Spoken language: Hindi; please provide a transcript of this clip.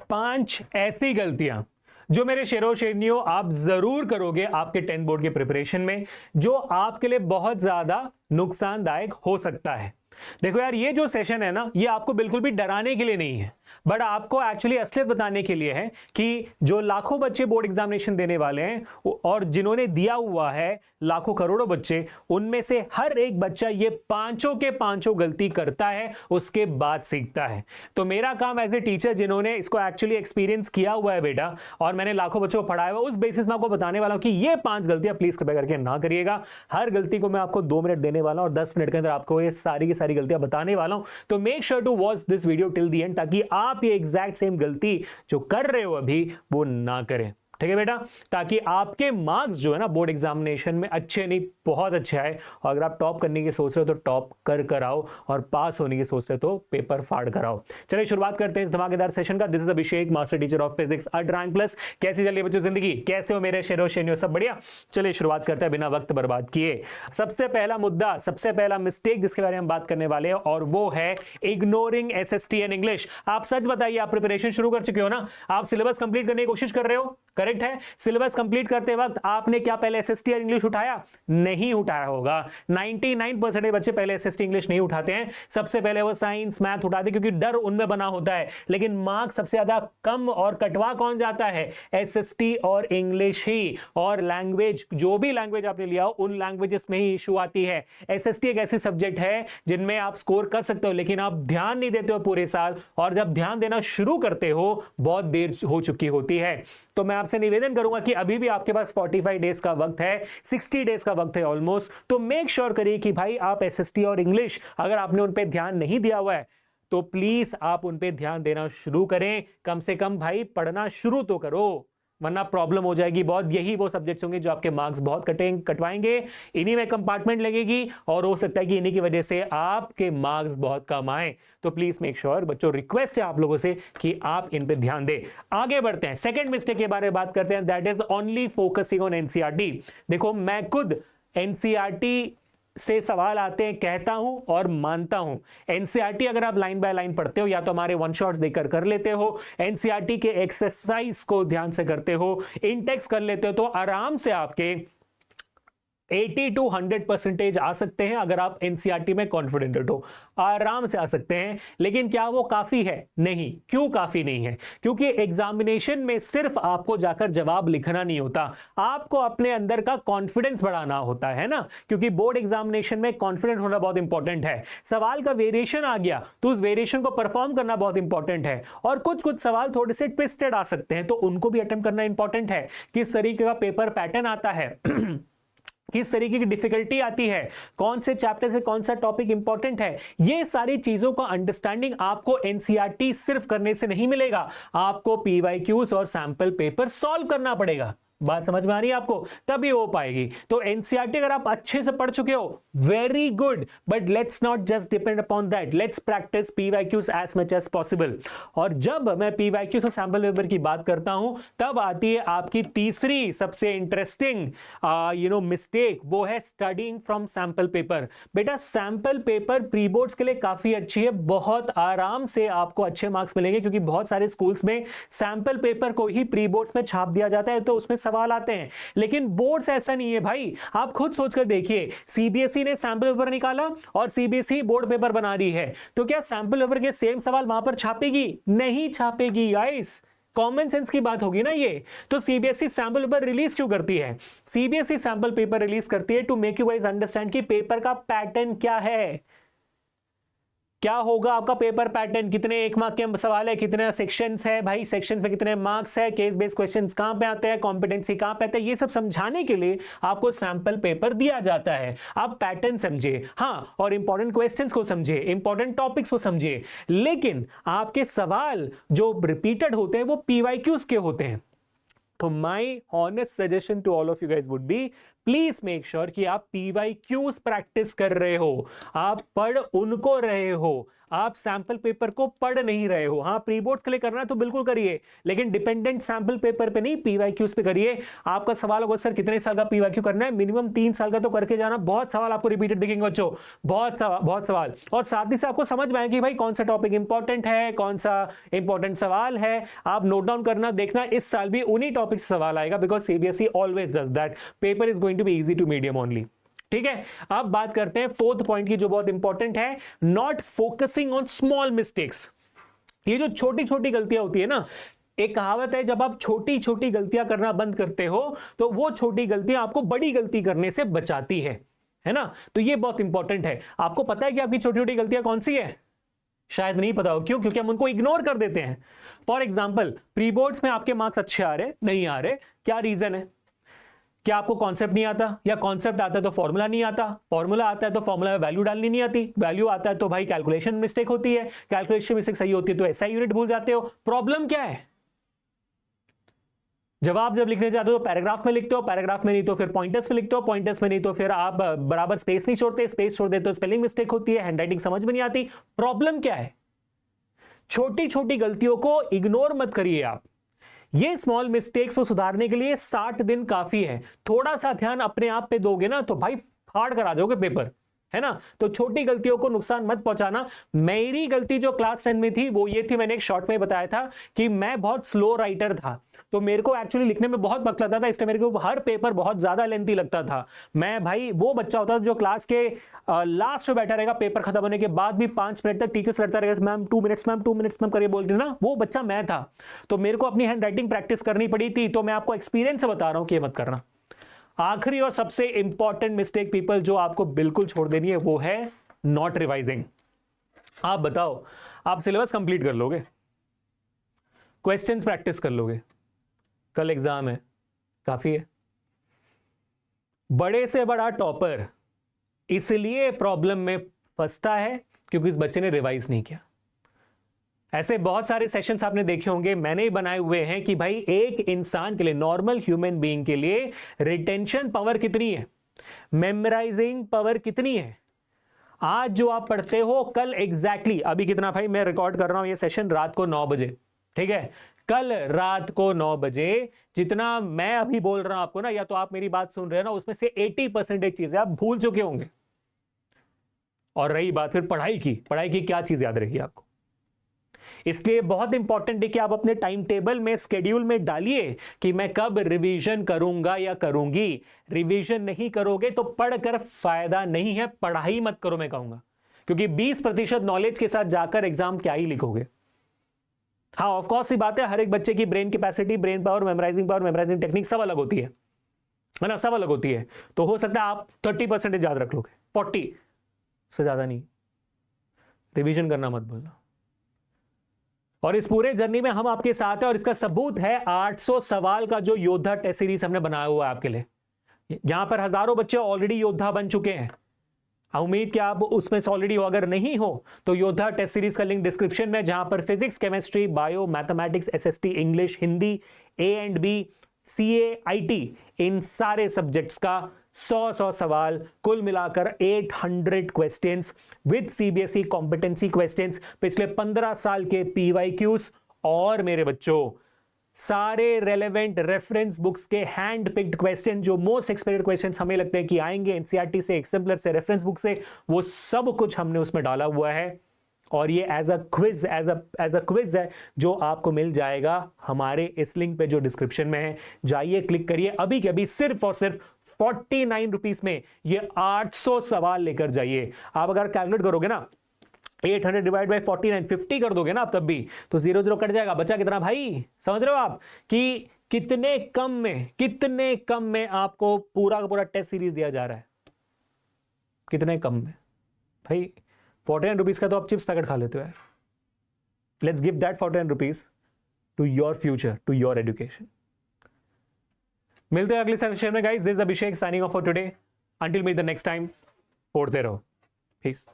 5 ऐसी गलतियां जो मेरे शेरों शेरनियों आप जरूर करोगे आपके 10th बोर्ड के प्रिपरेशन में, जो आपके लिए बहुत ज्यादा नुकसानदायक हो सकता है। देखो यार, ये जो सेशन है ना, ये आपको बिल्कुल भी डराने के लिए नहीं है, बट आपको एक्चुअली असलियत बताने के लिए है कि जो लाखों बच्चे बोर्ड एग्जामिनेशन देने वाले हैं और जिन्होंने दिया हुआ है लाखों करोड़ों बच्चे, उनमें से हर एक बच्चा ये पांचों के पांचों गलती करता है, उसके बाद सीखता है। तो मेरा काम एज ए टीचर, जिन्होंने इसको एक्चुअली एक्सपीरियंस किया हुआ है बेटा, और मैंने लाखों बच्चों को पढ़ाया हुआ, उस बेसिस में आपको बताने वाला हूं कि ये 5 गलतियां प्लीज कृपया करके ना करिएगा। हर गलती को मैं आपको 2 मिनट देने वाला हूं और 10 मिनट के अंदर आपको ये सारी की सारी गलतियां बताने वाला हूं। तो make sure to watch this video till the end, ताकि आप ये एग्जैक्ट सेम गलती जो कर रहे हो अभी वो ना करें। ठीक है बेटा, ताकि आपके मार्क्स जो है ना बोर्ड एग्जामिनेशन में अच्छे नहीं बहुत अच्छे आए। और अगर आप टॉप करने की सोच रहे हो तो टॉप कर आओ, और पास होने की सोच रहे हो तो पेपर फाड़ कराओ। चलिए शुरुआत करते हैं इस धमाकेदार सेशन का। This is Abhishek, master teacher of physics at Rank Plus. कैसी चल रही है बच्चों जिंदगी, कैसे हो मेरे शेरों शेरनियों, सब बढ़िया? चलिए शुरुआत करते हैं बिना वक्त बर्बाद किए। सबसे पहला मुद्दा, सबसे पहला मिस्टेक जिसके बारे में हम बात करने वाले हैं, और वो है इग्नोरिंग एसएसटी एंड इंग्लिश। आप सच बताइए, आप प्रिपरेशन शुरू कर चुके हो ना? आप सिलेबस कंप्लीट करने की कोशिश कर रहे हो? करेक्ट है। सिलेबस कंप्लीट करते वक्त आपने क्या पहले एसएसटी और इंग्लिश उठाया? नहीं उठाया होगा। 99% बच्चे पहले एसएसटी इंग्लिश नहीं उठाते हैं। सबसे पहले वो साइंस मैथ उठाते, क्योंकि डर उनमें बना होता है। लेकिन मार्क्स सबसे ज्यादा कम और कटवा कौन जाता है? एसएसटी और इंग्लिश ही। और लैंग्वेज, जो भी लैंग्वेज आपने लिया हो, उन लैंग्वेजेस में ही इशू आती है। एसएसटी एक ऐसी सब्जेक्ट है जिनमें आप स्कोर कर सकते हो, लेकिन आप ध्यान नहीं देते हो पूरे साल, और जब ध्यान देना शुरू करते हो बहुत देर हो चुकी होती है। तो मैं आपसे निवेदन करूंगा कि अभी भी आपके पास 45 डेज का वक्त है, 60 डेज का वक्त है ऑलमोस्ट। तो मेक श्योर करिए कि भाई आप एसएसटी और इंग्लिश, अगर आपने उन पे ध्यान नहीं दिया हुआ है तो प्लीज आप उन पे ध्यान देना शुरू करें। कम से कम भाई पढ़ना शुरू तो करो, वरना प्रॉब्लम हो जाएगी बहुत। यही वो सब्जेक्ट्स होंगे जो आपके मार्क्स बहुत कटवाएंगे, इन्हीं में कंपार्टमेंट लगेगी, और हो सकता है कि इन्हीं की वजह से आपके मार्क्स बहुत कम आए। तो प्लीज मेक श्योर बच्चों, रिक्वेस्ट है आप लोगों से कि आप इन पे ध्यान दें। आगे बढ़ते हैं, सेकंड मिस्टेक के बारे में बात करते हैं, that is only focusing on NCERT. देखो, मैं खुद एनसीईआरटी से सवाल आते हैं कहता हूं और मानता हूं। एनसीईआरटी अगर आप लाइन बाय लाइन पढ़ते हो, या तो हमारे वन शॉट्स देकर कर लेते हो, एनसीईआरटी के एक्सरसाइज को ध्यान से करते हो, इंटेक्स कर लेते हो, तो आराम से आपके 80 to 100% आ सकते हैं। अगर आप एनसीईआरटी में कॉन्फिडेंट हो, आराम से आ सकते हैं। लेकिन क्या वो काफी है? नहीं। क्यों काफी नहीं है? क्योंकि एग्जामिनेशन में सिर्फ आपको जाकर जवाब लिखना नहीं होता, आपको अपने अंदर का कॉन्फिडेंस बढ़ाना होता है ना। क्योंकि बोर्ड एग्जामिनेशन में कॉन्फिडेंट होना बहुत इंपॉर्टेंट है। सवाल का वेरिएशन आ गया तो उस वेरिएशन को परफॉर्म करना बहुत इंपॉर्टेंट है। और कुछ कुछ सवाल थोड़े से ट्विस्टेड आ सकते हैं, तो उनको भी अटेम्प्ट करना इंपॉर्टेंट है। किस तरीके का पेपर पैटर्न आता है, किस तरीके की डिफिकल्टी आती है, कौन से चैप्टर से कौन सा टॉपिक इंपॉर्टेंट है, ये सारी चीजों का अंडरस्टैंडिंग आपको एनसीईआरटी सिर्फ करने से नहीं मिलेगा। आपको पीवाईक्यूज और सैंपल पेपर सॉल्व करना पड़ेगा। बात समझ में आ रही है आपको? तभी हो पाएगी। तो एनसीईआरटी अगर आप अच्छे से पढ़ चुके हो, very good, but let's not just depend upon that, let's practice PYQs as much as possible. और जब मैं पीवाईक्यूज और सैंपल पेपर की बात करता हूं, तब आती है आपकी तीसरी सबसे इंटरेस्टिंग मिस्टेक, वो है स्टडीइंग फ्रॉम सैंपल पेपर। बेटा, सैंपल पेपर प्री बोर्ड्स के लिए काफी अच्छी है, बहुत आराम से आपको अच्छे मार्क्स मिलेंगे, क्योंकि बहुत सारे स्कूल्स में सैंपल पेपर को ही प्री बोर्ड्स में छाप दिया जाता है, तो उसमें सवाल आते हैं। लेकिन बोर्ड्स ऐसा नहीं है भाई। आप खुद सोचकर देखिए, सीबीएसई ने सैंपल पेपर निकाला और सीबीएसई बोर्ड पेपर बना रही है, तो क्या सैंपल पेपर के सेम सवाल वहां पर छापेगी? नहीं छापेगी गाइस। कॉमन सेंस की बात होगी ना ये। तो सीबीएसई सैंपल पेपर रिलीज क्यों करती है? सीबीएसई सैंपल पेपर रिलीज करती है to make you guys understand कि पेपर का पैटर्न क्या है, क्या होगा आपका पेपर पैटर्न, कितने एक मार्क के सवाल है, कितने सेक्शंस है भाई, सेक्शंस में कितने मार्क्स है, केस बेस्ड क्वेश्चंस कहां पे आते हैं, कॉम्पिटेंसी कहां पे आते हैं, ये सब समझाने के लिए आपको सैंपल पेपर दिया जाता है। आप पैटर्न समझिए, हाँ, और इंपॉर्टेंट क्वेश्चंस को समझिए, इंपॉर्टेंट टॉपिक्स को समझिए। लेकिन आपके सवाल जो रिपीटेड होते हैं वो पीवाईक्यूज के होते हैं। तो my honest suggestion to all of you guys would be, please make sure कि आप पीवाईक्यूज प्रैक्टिस कर रहे हो, आप पढ़ उनको रहे हो, आप सैंपल पेपर को पढ़ नहीं रहे हो। हाँ, प्री बोर्ड्स के लिए करना है तो बिल्कुल करिए, लेकिन डिपेंडेंट सैंपल पेपर पे नहीं, पीवाईक्यूज पे करिए। आपका सवाल होगा सर कितने साल का पीवाईक्यू करना है, मिनिमम 3 साल का तो करके जाना। बहुत सवाल आपको रिपीटेड दिखेंगे बच्चों, बहुत सवाल, और साथ ही से आपको समझ में आए कि भाई कौन सा टॉपिक इंपॉर्टेंट है, कौन सा इंपॉर्टेंट सवाल है। आप नोट डाउन करना, देखना इस साल भी उन्हीं टॉपिक से सवाल आएगा, because CBSE always does that. Paper is going to be easy to medium only. ठीक है, अब बात करते हैं फोर्थ पॉइंट की जो बहुत इंपॉर्टेंट है, not focusing on small mistakes. ये जो छोटी छोटी गलतियां होती है ना, एक कहावत है, जब आप छोटी छोटी गलतियां करना बंद करते हो तो वो छोटी गलतियां आपको बड़ी गलती करने से बचाती है ना। तो ये बहुत इंपॉर्टेंट है। आपको पता है कि आपकी छोटी छोटी गलतियां कौन सी है? शायद नहीं पता हो। क्यों? क्योंकि हम उनको इग्नोर कर देते हैं। फॉर एग्जाम्पल, प्री बोर्ड्स में आपके मार्क्स अच्छे आ रहे, नहीं आ रहे, क्या रीजन है? क्या आपको कॉन्सेप्ट नहीं आता, या कॉन्सेप्ट आता है तो फॉर्मूला नहीं आता, फॉर्मूला आता है तो फॉर्मूला में वैल्यू डालनी नहीं आती, वैल्यू आता है तो भाई कैलकुलेशन मिस्टेक होती है, कैलकुलेशन मिस्टेक सही होती है तो एसआई यूनिट भूल जाते हो। प्रॉब्लम क्या है? जवाब जब लिखने जाते हो तो पैराग्राफ में लिखते हो, पैराग्राफ में नहीं तो फिर पॉइंटर्स में लिखते हो, पॉइंटर्स में नहीं तो फिर आप बराबर स्पेस नहीं छोड़ते, स्पेस छोड़ देते तो स्पेलिंग मिस्टेक होती है, हैंडराइटिंग समझ में नहीं आती। प्रॉब्लम क्या है? छोटी छोटी गलतियों को इग्नोर मत करिए आप। ये स्मॉल मिस्टेक्स को सुधारने के लिए 60 दिन काफी है। थोड़ा सा ध्यान अपने आप पे दोगे ना तो भाई फाड़ कर आ जाओगे पेपर, है ना। तो छोटी गलतियों को नुकसान मत पहुंचाना। मेरी गलती जो क्लास 10 में थी वो ये थी, मैंने एक शॉर्ट में बताया था कि मैं बहुत स्लो राइटर था, तो मेरे को एक्चुअली लिखने में बहुत वक्त लगता था, इसलिए मेरे को हर पेपर बहुत ज्यादा लेंथी लगता था। मैं भाई वो बच्चा होता था जो क्लास के लास्ट में बैठा रहेगा, पेपर खत्म होने के बाद भी 5 मिनट तक टीचर से लड़ता रहेगा, ma'am 2 minutes ma'am 2 minutes ma'am करके बोल रही ना, वो बच्चा मैं था। तो मेरे को अपनी हैंड राइटिंग प्रैक्टिस करनी पड़ी थी। तो मैं आपको एक्सपीरियंस से बता रहा हूं कि ये मत करना। आखिरी और सबसे इंपॉर्टेंट मिस्टेक पीपल जो आपको बिल्कुल छोड़ देनी है वो है नॉट रिवाइजिंग। आप बताओ, आप सिलेबस कंप्लीट कर लोगे, क्वेश्चंस प्रैक्टिस कर लोगे, कल एग्जाम है, काफी है। बड़े से बड़ा टॉपर इसलिए प्रॉब्लम में फंसता है क्योंकि इस बच्चे ने रिवाइज नहीं किया। ऐसे बहुत सारे सेशंस आपने देखे होंगे, मैंने ही बनाए हुए हैं कि भाई एक इंसान के लिए, नॉर्मल ह्यूमन बीइंग के लिए रिटेंशन पावर कितनी है, मेमोराइजिंग पावर कितनी है। आज जो आप पढ़ते हो कल एग्जैक्टली अभी कितना, भाई मैं रिकॉर्ड कर रहा हूं ये सेशन रात को 9 बजे, ठीक है, कल रात को 9 बजे जितना मैं अभी बोल रहा हूं आपको ना, या तो आप मेरी बात सुन रहे हो ना, उसमें से 80% चीजें आप भूल चुके होंगे। और रही बात फिर पढ़ाई की क्या चीज याद रहेगी आपको। इसलिए बहुत इंपॉर्टेंट है कि आप अपने टाइम टेबल में, स्केड्यूल में डालिए कि मैं कब रिवीजन करूंगा या करूंगी। रिवीजन नहीं करोगे तो पढ़कर फायदा नहीं है, पढ़ाई मत करो मैं कहूंगा, क्योंकि 20% नॉलेज के साथ जाकर एग्जाम क्या ही लिखोगे। हाँ, ऑफ कोर्स सी बात है, हर एक बच्चे की brain capacity, brain power, memorizing technique सब अलग होती है ना, सब अलग होती है। तो हो सकता है आप 30% याद रख लोगे, 40 से ज्यादा नहीं। रिवीजन करना मत भूलना। और इस पूरे जर्नी में हम आपके साथ हैं, और इसका सबूत है 800 सवाल का जो योद्धा टेस्ट सीरीज हमने बनाया हुआ है आपके लिए। यहां पर हजारों बच्चे ऑलरेडी योद्धा बन चुके हैं। उम्मीद कि आप उसमें से ऑलरेडी हो, अगर नहीं हो तो योद्धा टेस्ट सीरीज का लिंक डिस्क्रिप्शन में, जहां पर physics, chemistry, bio, mathematics, SST, English, Hindi, A&B, CA, IT, इन सारे सब्जेक्ट्स का 100 सवाल कुल मिलाकर 800 questions with CBSE competency questions, पिछले 15 साल के पीवाईक्यूज, और मेरे बच्चों सारे रेलेवेंट रेफरेंस बुक्स के हैंड पिक्ड क्वेश्चन, जो मोस्ट एक्सपेक्टेड क्वेश्चंस हमें लगते हैं कि आएंगे एनसीईआरटी से, एग्जाम्पलर से, रेफरेंस बुक से, वो सब कुछ हमने उसमें डाला हुआ है। और ये एज अ क्विज है जो आपको मिल जाएगा हमारे इस लिंक पे जो डिस्क्रिप्शन में है। जाइए, क्लिक करिए अभी के अभी, सिर्फ और सिर्फ 49 रुपीज में ये 800 सवाल लेकर जाइए। आप अगर कैलकुलेट करोगे ना, 800 डिवाइड बाई 49, 50 कर दोगे ना आप, तब भी तो 0 कट जाएगा, बचा कितना भाई? समझ रहे हो आप कि कितने कम में आपको पूरा का पूरा टेस्ट सीरीज दिया जा रहा है, कितने कम में भाई। 49 रुपीज का तो आप चिप्स पैकेट खा लेते हो यार। Let's give that 49 rupees to your future, to your education. मिलते हैं अगले सेशन में guys. This is Abhishek signing off for today. Until meet the next time, पढ़ते रहो। पीस।